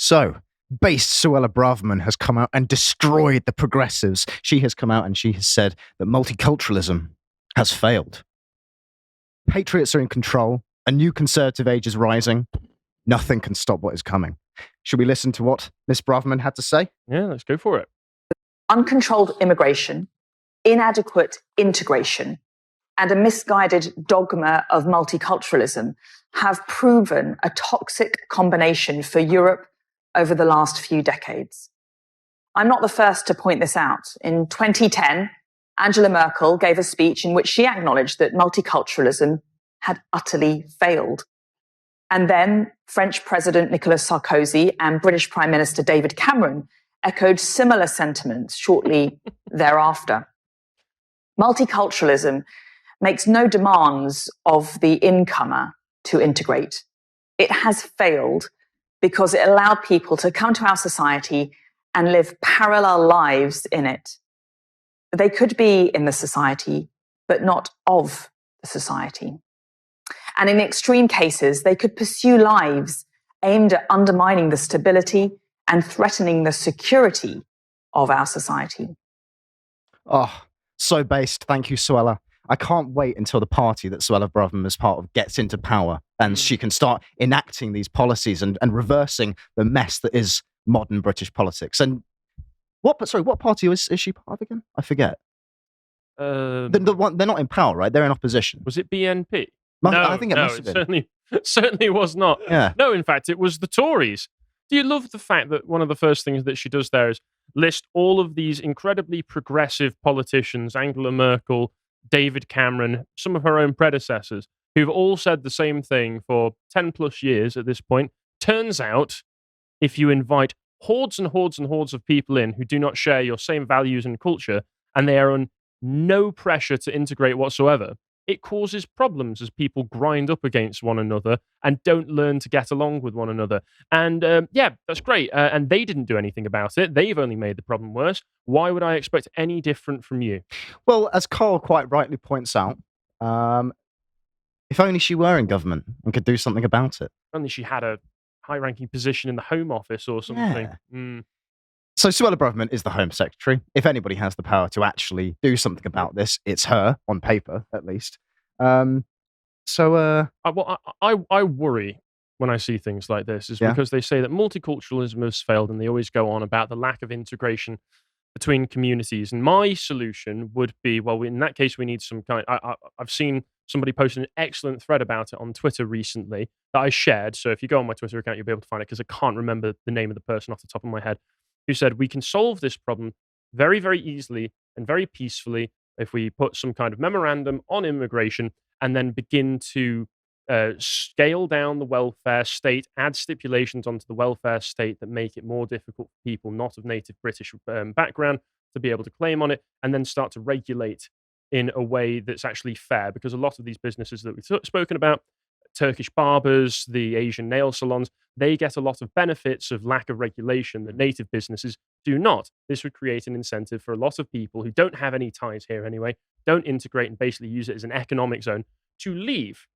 So, based Suella Braverman has come out and destroyed the progressives. She has come out and she has said that multiculturalism has failed. Patriots are in control. A new conservative age is rising. Nothing can stop what is coming. Should we listen to what Miss Braverman had to say? Yeah, let's go for it. Uncontrolled immigration, inadequate integration, and a misguided dogma of multiculturalism have proven a toxic combination for Europe over the last few decades. I'm not the first to point this out. In 2010, Angela Merkel gave a speech in which she acknowledged that multiculturalism had utterly failed. And then French President Nicolas Sarkozy and British Prime Minister David Cameron echoed similar sentiments shortly thereafter. Multiculturalism makes no demands of the incomer to integrate. It has failed because it allowed people to come to our society and live parallel lives in it. They could be in the society, but not of the society. And in extreme cases, they could pursue lives aimed at undermining the stability and threatening the security of our society. Oh, so based. Thank you, Suella. I can't wait until the party that Suella Braverman is part of gets into power and she can start enacting these policies and reversing the mess that is modern British politics. And what party is she part of again? I forget. The one, they're not in power, right? They're in opposition. Was it BNP? No, I think it must have been. Certainly was not. Yeah. No, in fact, it was the Tories. Do you love the fact that one of the first things that she does there is list all of these incredibly progressive politicians, Angela Merkel, David Cameron, some of her own predecessors, who've all said the same thing for 10 plus years at this point. Turns out, if you invite hordes and hordes and hordes of people in who do not share your same values and culture, and they are on no pressure to integrate whatsoever, it causes problems as people grind up against one another and don't learn to get along with one another. And yeah, that's great. And they didn't do anything about it. They've only made the problem worse. Why would I expect any different from you? Well, as Carl quite rightly points out, if only she were in government and could do something about it. If only she had a high-ranking position in the Home Office or something. Yeah. So Suella Braverman is the Home Secretary. If anybody has the power to actually do something about this, it's her, on paper, at least. I worry when I see things like this because they say that multiculturalism has failed and they always go on about the lack of integration between communities. And my solution would be, well, in that case, we need some kind... I've seen somebody post an excellent thread about it on Twitter recently that I shared. So if you go on my Twitter account, you'll be able to find it because I can't remember the name of the person off the top of my head, who said we can solve this problem very, very easily and very peacefully if we put some kind of memorandum on immigration and then begin to scale down the welfare state, add stipulations onto the welfare state that make it more difficult for people not of native British background to be able to claim on it, and then start to regulate in a way that's actually fair. Because a lot of these businesses that we've spoken about, Turkish barbers, the Asian nail salons, they get a lot of benefits of lack of regulation that native businesses do not. This would create an incentive for a lot of people who don't have any ties here anyway, don't integrate and basically use it as an economic zone to leave.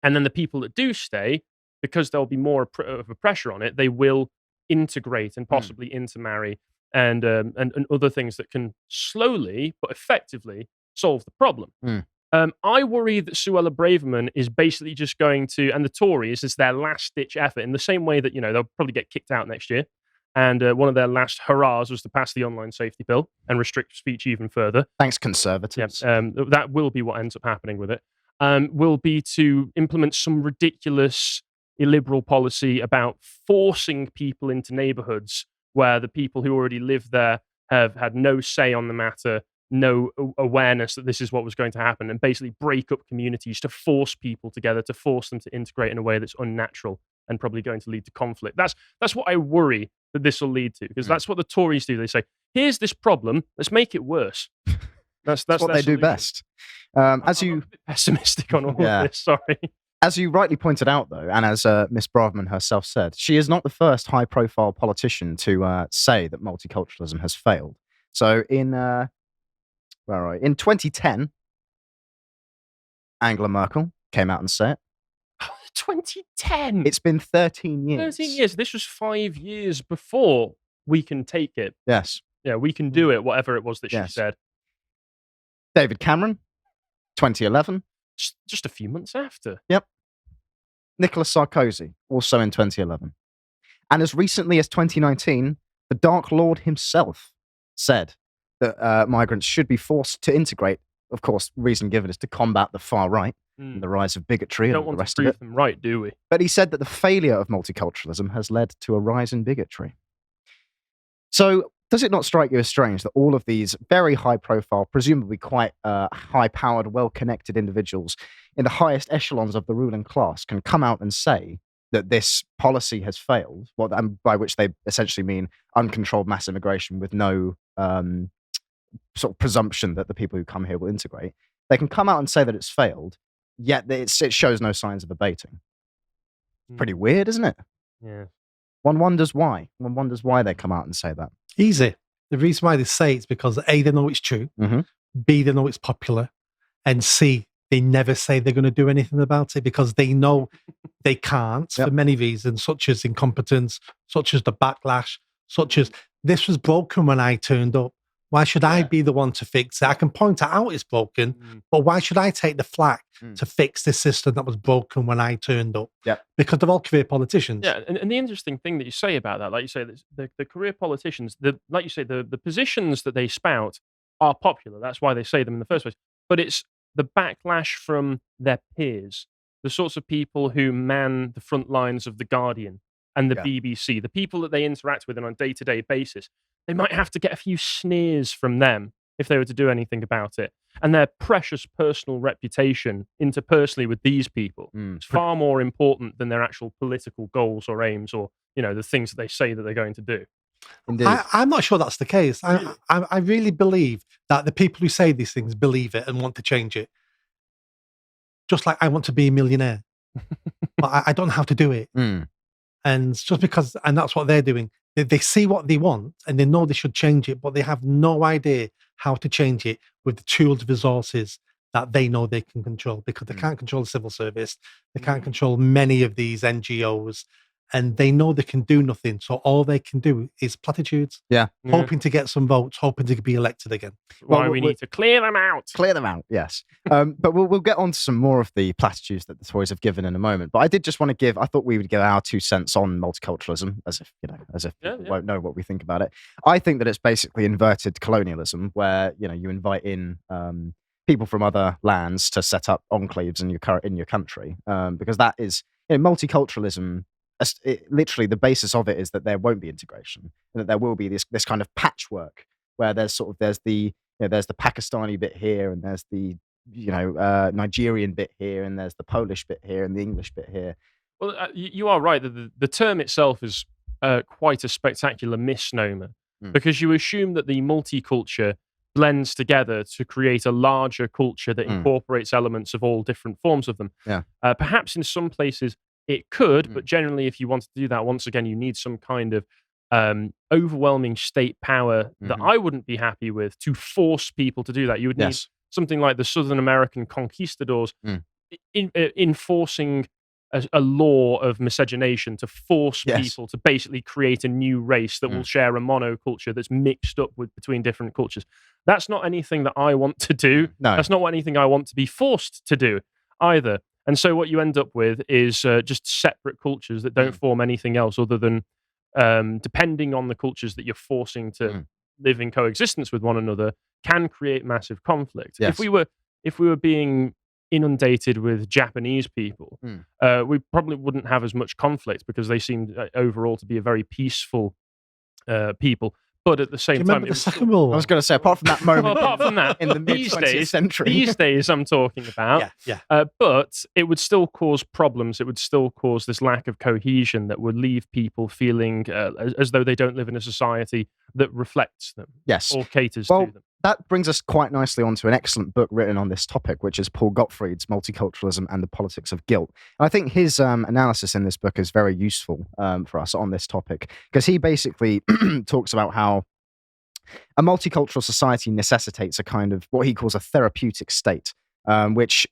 And then the people that do stay, because there'll be more of a pressure on it, they will integrate and possibly intermarry and other things that can slowly but effectively solve the problem. I worry that Suella Braverman is basically just going to, and the Tories, is their last-ditch effort in the same way that, they'll probably get kicked out next year. And one of their last hurrahs was to pass the online safety bill and restrict speech even further. Thanks, Conservatives. That will be what ends up happening with it. Will be to implement some ridiculous illiberal policy about forcing people into neighborhoods where the people who already live there have had no say on the matter, no awareness that this is what was going to happen, and basically break up communities to force people together, to force them to integrate in a way that's unnatural and probably going to lead to conflict. That's what I worry that this will lead to, because that's what the Tories do. They say, here's this problem, let's make it worse. That's what they do best. As you I'm a bit pessimistic on all of this, sorry. As you rightly pointed out, though, and as Miss Braverman herself said, she is not the first high-profile politician to say that multiculturalism has failed. So in 2010, Angela Merkel came out and said it. 2010. It's been 13 years. 13 years. This was 5 years before we can take it. Yes. Yeah, we can do it, whatever it was that she said. David Cameron, 2011. Just a few months after. Yep. Nicolas Sarkozy, also in 2011. And as recently as 2019, the Dark Lord himself said that migrants should be forced to integrate. Of course, reason given is to combat the far right and the rise of bigotry and the rest of it. Don't want to prove them right, do we? But he said that the failure of multiculturalism has led to a rise in bigotry. So does it not strike you as strange that all of these very high-profile, presumably quite high-powered, well-connected individuals in the highest echelons of the ruling class can come out and say that this policy has failed, by which they essentially mean uncontrolled mass immigration with no sort of presumption that the people who come here will integrate? They can come out and say that it's failed, yet it shows no signs of abating. Pretty weird, isn't it? Yeah. One wonders why. One wonders why they come out and say that. Easy. The reason why they say it's because A, they know it's true. Mm-hmm. B, they know it's popular. And C, they never say they're going to do anything about it because they know they can't for many reasons, such as incompetence, such as the backlash, such as this was broken when I turned up. Why should I be the one to fix it? I can point out it's broken, but why should I take the flak to fix this system that was broken when I turned up? Because they're all career politicians. Yeah, and the interesting thing that you say about that, like you say, the career politicians, like you say, the positions that they spout are popular. That's why they say them in the first place. But it's the backlash from their peers, the sorts of people who man the front lines of The Guardian and the BBC, the people that they interact with on a day-to-day basis. They might have to get a few sneers from them if they were to do anything about it. And their precious personal reputation interpersonally with these people is far more important than their actual political goals or aims or, the things that they say that they're going to do. Indeed. I'm not sure that's the case. I really believe that the people who say these things believe it and want to change it. Just like I want to be a millionaire. But I don't have to do it. And just because, and that's what they're doing. They see what they want and they know they should change it, but they have no idea how to change it with the tools and resources that they know they can control because they can't control the civil service. They can't control many of these NGOs and they know they can do nothing. So all they can do is platitudes. Hoping to get some votes, hoping to be elected again. Why we need to clear them out. Clear them out, yes. But we'll get on to some more of the platitudes that the Tories have given in a moment. But I did just want to I thought we would give our 2 cents on multiculturalism, as if people won't know what we think about it. I think that it's basically inverted colonialism, where you invite in people from other lands to set up enclaves in your country, because that is multiculturalism. Literally, the basis of it is that there won't be integration, and that there will be this kind of patchwork where there's the Pakistani bit here, and there's the Nigerian bit here, and there's the Polish bit here, and the English bit here. Well, you are right that the term itself is quite a spectacular misnomer because you assume that the multiculture blends together to create a larger culture that incorporates elements of all different forms of them. Perhaps in some places it could, but generally, if you want to do that, once again, you need some kind of overwhelming state power that I wouldn't be happy with to force people to do that. You would need something like the Southern American conquistadors enforcing a law of miscegenation to force people to basically create a new race that will share a monoculture that's mixed up between different cultures. That's not anything that I want to do. No. That's not anything I want to be forced to do either. And so what you end up with is just separate cultures that don't form anything else other than, depending on the cultures that you're forcing to live in coexistence with one another, can create massive conflict. Yes. If we were being inundated with Japanese people, we probably wouldn't have as much conflict because they seemed overall to be a very peaceful people. But at the same time, the Second World War? I was going to say, apart from that moment, apart from that, in the mid-20th century, these days I'm talking about, but it would still cause problems. It would still cause this lack of cohesion that would leave people feeling as though they don't live in a society that reflects them, or caters to them. That brings us quite nicely onto an excellent book written on this topic, which is Paul Gottfried's Multiculturalism and the Politics of Guilt. And I think his analysis in this book is very useful for us on this topic, because he basically talks about how a multicultural society necessitates a kind of what he calls a therapeutic state, which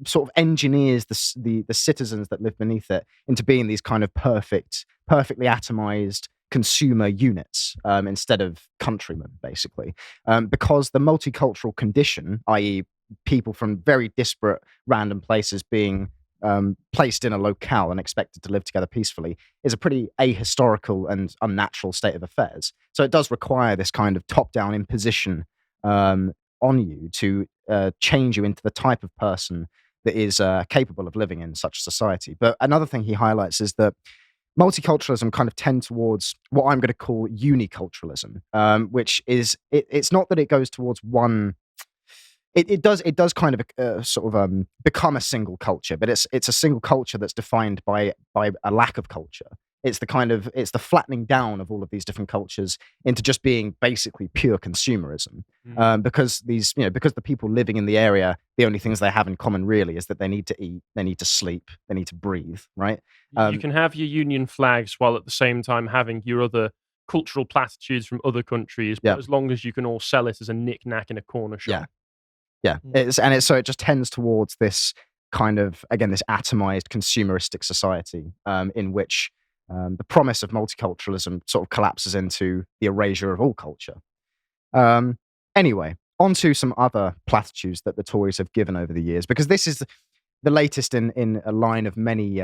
sort of engineers the citizens that live beneath it into being these kind of perfectly atomized consumer units instead of countrymen, basically, because the multicultural condition, i.e., people from very disparate random places being placed in a locale and expected to live together peacefully, is a pretty ahistorical and unnatural state of affairs. So it does require this kind of top-down imposition on you to change you into the type of person that is capable of living in such a society. But another thing he highlights is that multiculturalism kind of tend towards what I'm going to call uniculturalism, which is it's not that it goes towards one. It does kind of sort of become a single culture, but it's a single culture that's defined by a lack of culture. It's the flattening down of all of these different cultures into just being basically pure consumerism. Because because the people living in the area, the only things they have in common really is that they need to eat, they need to sleep, they need to breathe, right? You can have your union flags while at the same time having your other cultural platitudes from other countries, but as long as you can all sell it as a knick-knack in a corner shop. Yeah. So it just tends towards this kind of, again, this atomized consumeristic society in which the promise of multiculturalism sort of collapses into the erasure of all culture. Anyway, on to some other platitudes that the Tories have given over the years, because this is the latest in a line of many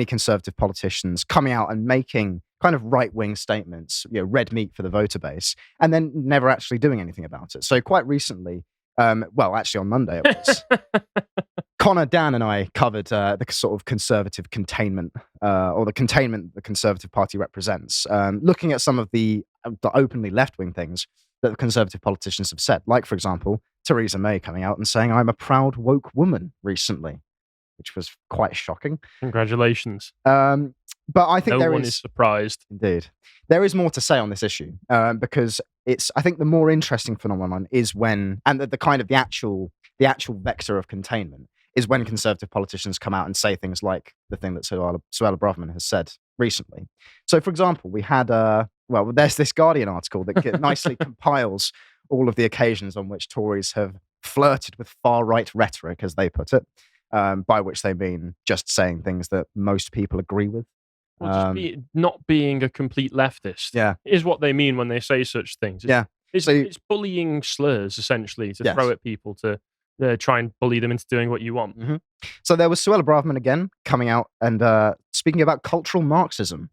conservative politicians coming out and making kind of right-wing statements, red meat for the voter base, and then never actually doing anything about it. So quite recently, actually on Monday it was, Connor, Dan, and I covered the sort of conservative containment, or the containment the Conservative Party represents, looking at some of the openly left-wing things that the Conservative politicians have said. Like, for example, Theresa May coming out and saying, "I'm a proud woke woman," recently, which was quite shocking. Congratulations. But I think no one is surprised. Indeed. There is more to say on this issue, because I think the more interesting phenomenon is when, and the actual vector of containment is when conservative politicians come out and say things like the thing that Suella Braverman has said recently. So, for example, we had, there's this Guardian article that nicely compiles all of the occasions on which Tories have flirted with far-right rhetoric, as they put it, by which they mean just saying things that most people agree with. Well, not being a complete leftist is what they mean when they say such things. It's bullying slurs, essentially, to throw at people to try and bully them into doing what you want. Mm-hmm. So there was Suella Braverman again coming out and speaking about cultural Marxism.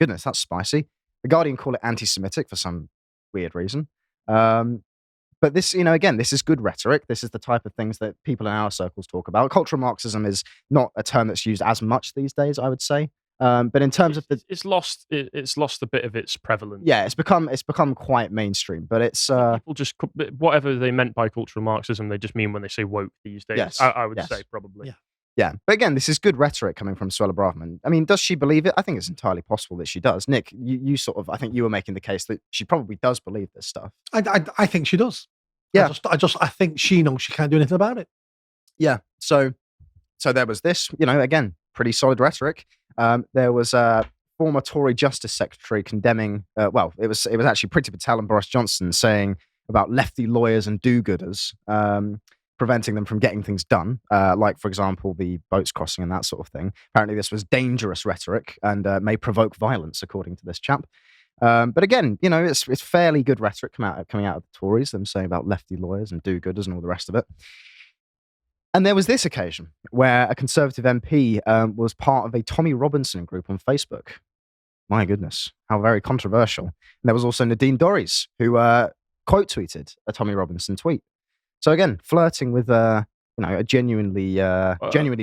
Goodness, that's spicy. The Guardian call it anti-Semitic for some weird reason. But this, again, this is good rhetoric. This is the type of things that people in our circles talk about. Cultural Marxism is not a term that's used as much these days, I would say. But in terms of it's lost a bit of its prevalence. Yeah, it's become quite mainstream. But it's people just, whatever they meant by cultural Marxism, they just mean when they say woke these days. Yes, I would say probably. Yeah. But again, this is good rhetoric coming from Suella Braverman. I mean, does she believe it? I think it's entirely possible that she does. Nick, you I think you were making the case that she probably does believe this stuff. I think she does. Yeah. I think she knows she can't do anything about it. Yeah. So there was this, again, pretty solid rhetoric. There was a former Tory Justice Secretary condemning, it was actually Priti Patel and Boris Johnson saying about lefty lawyers and do-gooders, preventing them from getting things done, like, for example, the boats crossing and that sort of thing. Apparently this was dangerous rhetoric and may provoke violence, according to this chap. But again, it's fairly good rhetoric coming out of the Tories, them saying about lefty lawyers and do-gooders and all the rest of it. And there was this occasion where a Conservative MP was part of a Tommy Robinson group on Facebook. My goodness, how very controversial. And there was also Nadine Dorries, who quote tweeted a Tommy Robinson tweet. So again, flirting with genuinely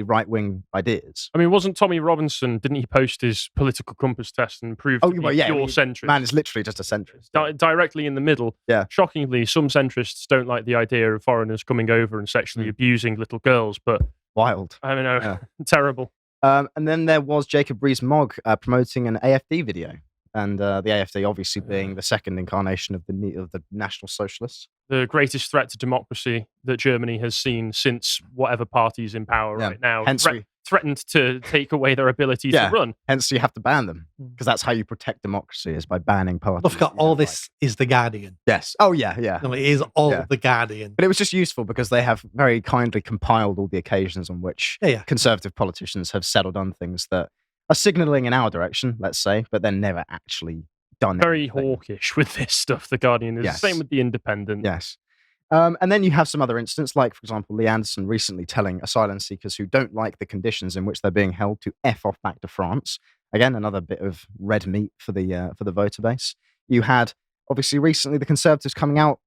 right-wing ideas. I mean, wasn't Tommy Robinson, didn't he post his political compass test and prove to be pure centrist? Man is literally just a centrist. Directly in the middle. Yeah. Shockingly, some centrists don't like the idea of foreigners coming over and sexually abusing little girls, but... Wild. I know, terrible. And then there was Jacob Rees-Mogg promoting an AFD video. And the AFD obviously being the second incarnation of the National Socialists. The greatest threat to democracy that Germany has seen since whatever party is in power right now. threatened to take away their ability to run. Hence, you have to ban them, because that's how you protect democracy, is by banning parties. Don't forget, all this is The Guardian. Yes. Oh, yeah. No, it is all The Guardian. But it was just useful because they have very kindly compiled all the occasions on which conservative politicians have settled on things that are signalling in our direction, let's say, but then never actually done very anything. hawkish with this stuff, The Guardian is. The same with The Independent. Yes. And then you have some other incidents, like, for example, Lee Anderson recently telling asylum seekers who don't like the conditions in which they're being held to F off back to France. Again, another bit of red meat for the voter base. You had, obviously, recently the Conservatives coming out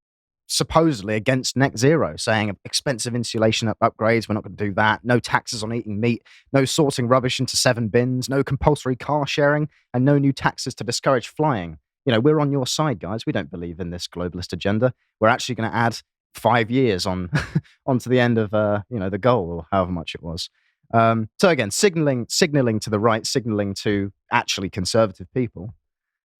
supposedly against net zero, saying expensive insulation upgrades, we're not going to do that. No taxes on eating meat, no sorting rubbish into 7 bins, no compulsory car sharing, and no new taxes to discourage flying. We're on your side, guys. We don't believe in this globalist agenda. We're actually going to add 5 years onto the end of the goal, or however much it was. So again, signaling to the right, signaling to actually conservative people,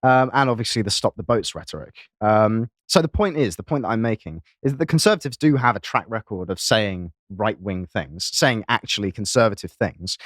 and obviously the stop the boats rhetoric. So the point that I'm making is that the Conservatives do have a track record of saying right-wing things, saying actually conservative things.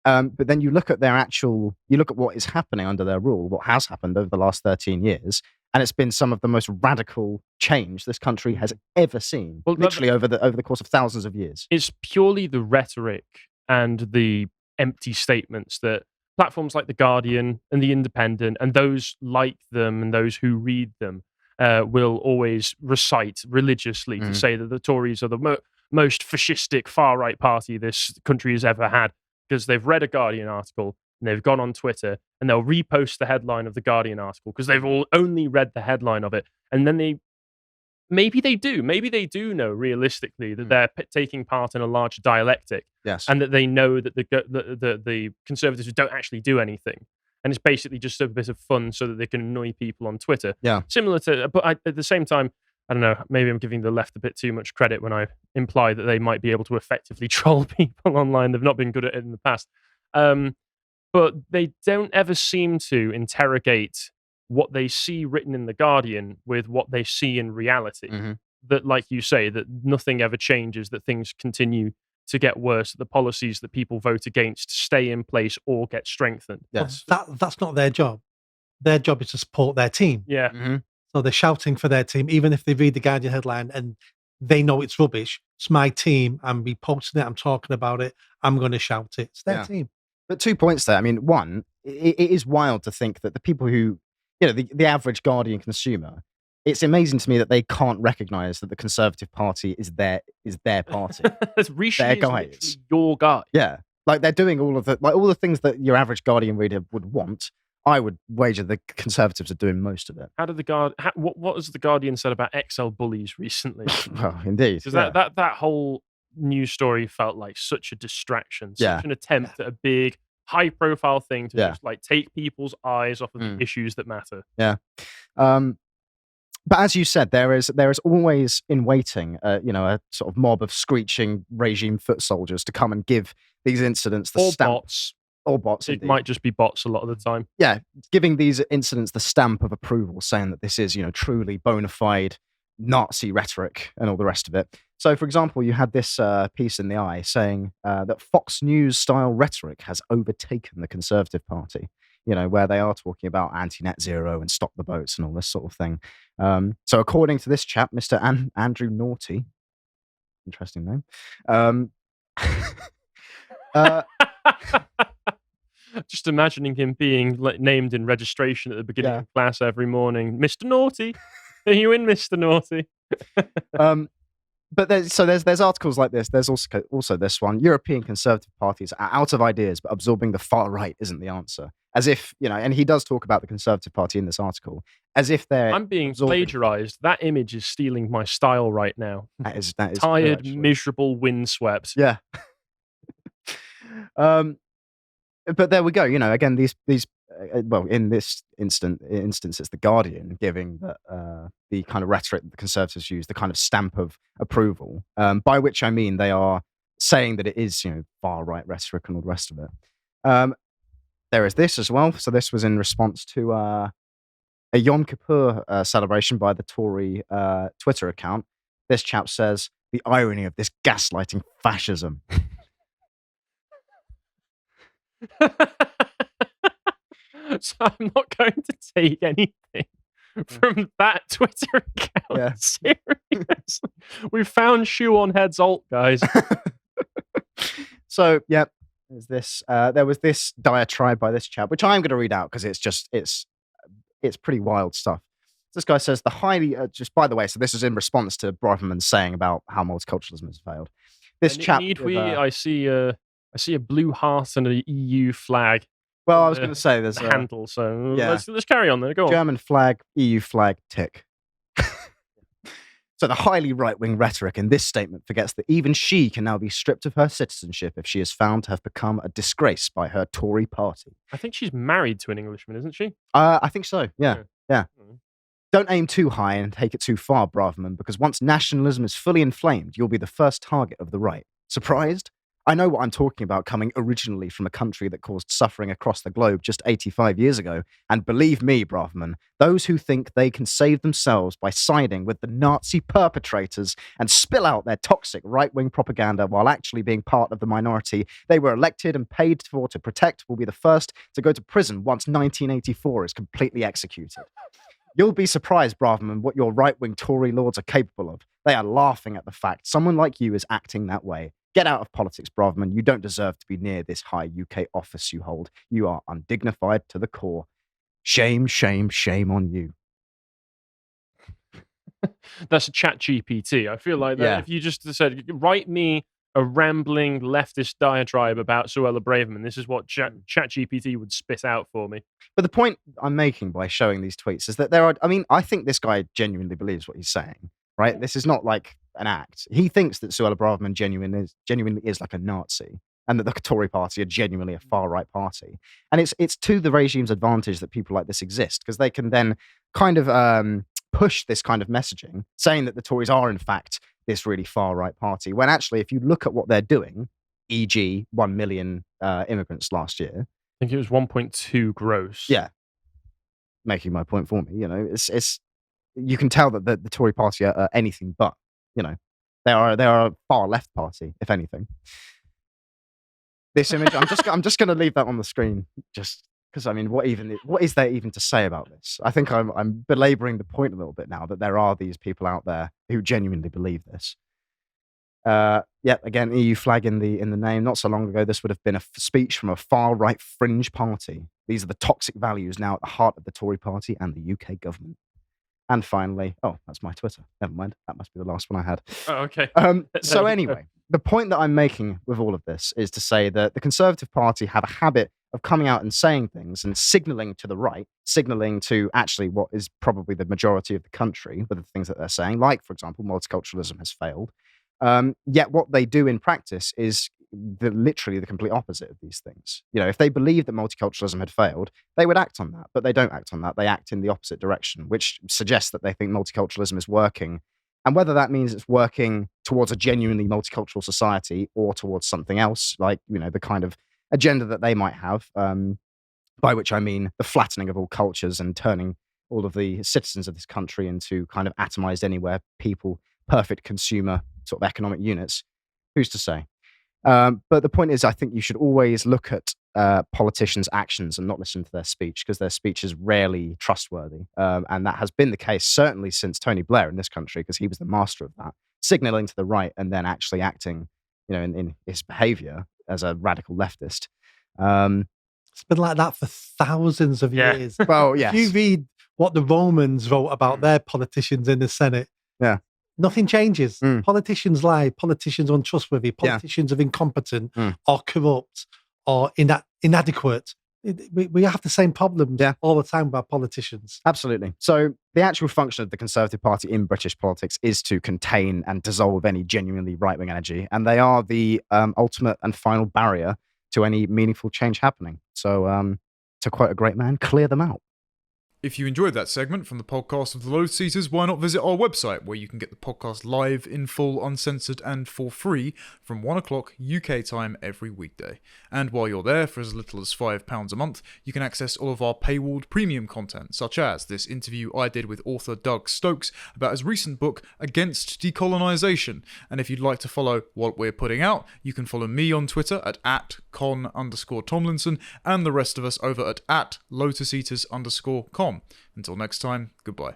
But then you look at what is happening under their rule, what has happened over the last 13 years, and it's been some of the most radical change this country has ever seen, literally over the course of thousands of years. It's purely the rhetoric and the empty statements that platforms like The Guardian and The Independent and those like them and those who read them will always recite religiously to say that the Tories are the most fascistic far-right party this country has ever had, because they've read a Guardian article and they've gone on Twitter and they'll repost the headline of the Guardian article because they've all only read the headline of it. And then maybe they do know realistically that they're taking part in a large dialectic. Yes. And that they know that the Conservatives don't actually do anything. And it's basically just a bit of fun so that they can annoy people on Twitter. Yeah. Similar to, but at the same time, I don't know, maybe I'm giving the left a bit too much credit when I imply that they might be able to effectively troll people online. They've not been good at it in the past. But they don't ever seem to interrogate what they see written in The Guardian with what they see in reality. That, like you say, that nothing ever changes, that things continue to get worse, that the policies that people vote against stay in place or get strengthened. Yes. Well, that's not their job. Their job is to support their team. Yeah. So they're shouting for their team, even if they read the Guardian headline and they know it's rubbish. It's my team. I'm reposting it. I'm talking about it. I'm going to shout it. It's their team. But 2 points there. I mean, one, it is wild to think that the people who, the average Guardian consumer, it's amazing to me that they can't recognize that the Conservative Party is their party. Rishi is your guy. Yeah. Like, they're doing all the things that your average Guardian reader would want. I would wager the Conservatives are doing most of it. What has the Guardian said about XL bullies recently? Well, indeed. Because that whole news story felt like such a distraction, such an attempt at a big, high-profile thing to just take people's eyes off of the issues that matter. Yeah. But as you said, there is always in waiting, a sort of mob of screeching regime foot soldiers to come and give these incidents the stamp. Bots. Or bots. It might just be bots a lot of the time. Yeah, giving these incidents the stamp of approval, saying that this is, truly bona fide Nazi rhetoric and all the rest of it. So, for example, you had this piece in The Eye saying that Fox News-style rhetoric has overtaken the Conservative Party, where they are talking about anti-net zero and stop the boats and all this sort of thing. So according to this chap, Mr. Andrew Naughty, interesting name, just imagining him being named in registration at the beginning of class every morning. Mr. Naughty, are you in, Mr. Naughty? But there's articles like this. There's also this one. European Conservative parties are out of ideas, but absorbing the far right isn't the answer. As if, and he does talk about the Conservative Party in this article, as if they're... I'm being plagiarized. That image is stealing my style right now. That is tired, miserable, windswept. Yeah. But there we go. Again, these in this instance, it's the Guardian giving the kind of rhetoric that the Conservatives use, the kind of stamp of approval. By which I mean they are saying that it is, far right rhetoric and all the rest of it. There is this as well. So this was in response to a Yom Kippur celebration by the Tory Twitter account. This chap says, "The irony of this gaslighting fascism." So I'm not going to take anything from that Twitter account. Yeah. Seriously. We found shoe on head's alt, guys. So, yeah, there was this diatribe by this chap, which I'm going to read out because it's pretty wild stuff. This guy says the highly, just by the way, so this is in response to Braverman saying about how multiculturalism has failed. This chap. I see a blue heart and an EU flag. Well, I was going to say there's a handle, so yeah. let's carry on then. Go on. German flag, EU flag, tick. So the highly right-wing rhetoric in this statement forgets that even she can now be stripped of her citizenship if she is found to have become a disgrace by her Tory party. I think she's married to an Englishman, isn't she? I think so, yeah. Don't aim too high and take it too far, Braverman, because once nationalism is fully inflamed, you'll be the first target of the right. Surprised? I know what I'm talking about, coming originally from a country that caused suffering across the globe just 85 years ago. And believe me, Braverman, those who think they can save themselves by siding with the Nazi perpetrators and spill out their toxic right-wing propaganda while actually being part of the minority they were elected and paid for to protect will be the first to go to prison once 1984 is completely executed. You'll be surprised, Braverman, what your right-wing Tory lords are capable of. They are laughing at the fact someone like you is acting that way. Get out of politics, Braverman. You don't deserve to be near this high UK office you hold. You are undignified to the core. Shame, shame, shame on you. That's a chat GPT. I feel like that if you just said, write me a rambling leftist diatribe about Suella Braverman, this is what chat GPT would spit out for me. But the point I'm making by showing these tweets is that I think this guy genuinely believes what he's saying, right? This is not like an act. He thinks that Suella Braverman genuinely is like a Nazi, and that the Tory party are genuinely a far-right party. And it's to the regime's advantage that people like this exist, because they can then kind of push this kind of messaging, saying that the Tories are, in fact, this really far-right party, when actually, if you look at what they're doing, e.g. 1 million immigrants last year. I think it was 1.2 gross. Yeah. Making my point for me, it's you can tell that the Tory party are anything but. They are a far left party, if anything. This image, I'm just going to leave that on the screen, just because what is there even to say about this? I think I'm belaboring the point a little bit now that there are these people out there who genuinely believe this. Again, EU flag in the name. Not so long ago, this would have been a speech from a far right fringe party. These are the toxic values now at the heart of the Tory party and the UK government. And finally, that's my Twitter. Never mind. That must be the last one I had. Oh, okay. So anyway, the point that I'm making with all of this is to say that the Conservative Party have a habit of coming out and saying things and signalling to the right, signalling to actually what is probably the majority of the country with the things that they're saying, like, for example, multiculturalism has failed. Yet what they do in practice is literally the complete opposite of these things. If they believed that multiculturalism had failed, they would act on that, but they don't act on that. They act in the opposite direction, which suggests that they think multiculturalism is working. And whether that means it's working towards a genuinely multicultural society or towards something else, like, the kind of agenda that they might have, by which I mean the flattening of all cultures and turning all of the citizens of this country into kind of atomized anywhere people, perfect consumer sort of economic units, who's to say? But the point is, I think you should always look at politicians' actions and not listen to their speech, because their speech is rarely trustworthy. And that has been the case certainly since Tony Blair in this country, because he was the master of that, signaling to the right and then actually acting, in his behavior as a radical leftist. It's been like that for thousands of years. Well, yes. If you read what the Romans wrote about their politicians in the Senate, nothing changes. Politicians lie, politicians are untrustworthy, politicians are incompetent or corrupt or inadequate. We have the same problems all the time with our politicians. Absolutely. So the actual function of the Conservative Party in British politics is to contain and dissolve any genuinely right-wing energy, and they are the ultimate and final barrier to any meaningful change happening. So to quote a great man, clear them out. If you enjoyed that segment from the podcast of the Lotus Eaters, why not visit our website where you can get the podcast live, in full, uncensored, and for free from 1 o'clock UK time every weekday. And while you're there, for as little as £5 a month, you can access all of our paywalled premium content, such as this interview I did with author Doug Stokes about his recent book, Against Decolonisation. And if you'd like to follow what we're putting out, you can follow me on Twitter at @con_Tomlinson and the rest of us over at @LotusEaters_com. Until next time, goodbye.